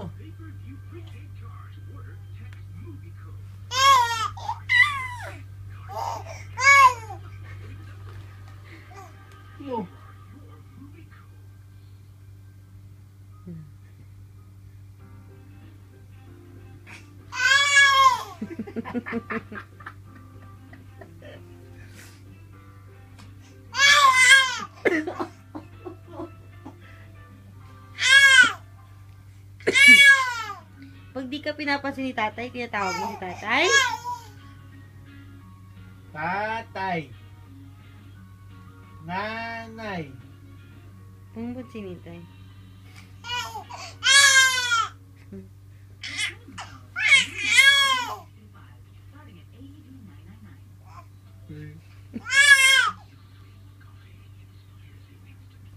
mo. Mo. Pag di ka pinapansin ni tatay, tinatawag mo si tatay? Tatay. Nanay. Pangbat si Nitay.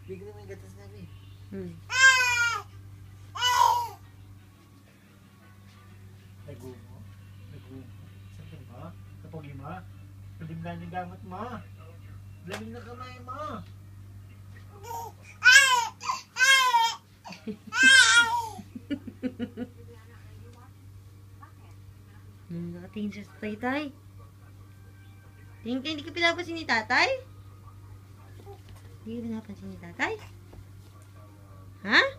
Bigyan mo yung gatas namin. Nagumo. Nagumo. Saan ba? Kapag mo? Palimlan yung gamot mo. Lamig na kamay mo. Nakatingin siya sa tatay. Tingin ka, hindi ka pinapansin ni tatay? Hindi ka pinapansin ni tatay? Ha?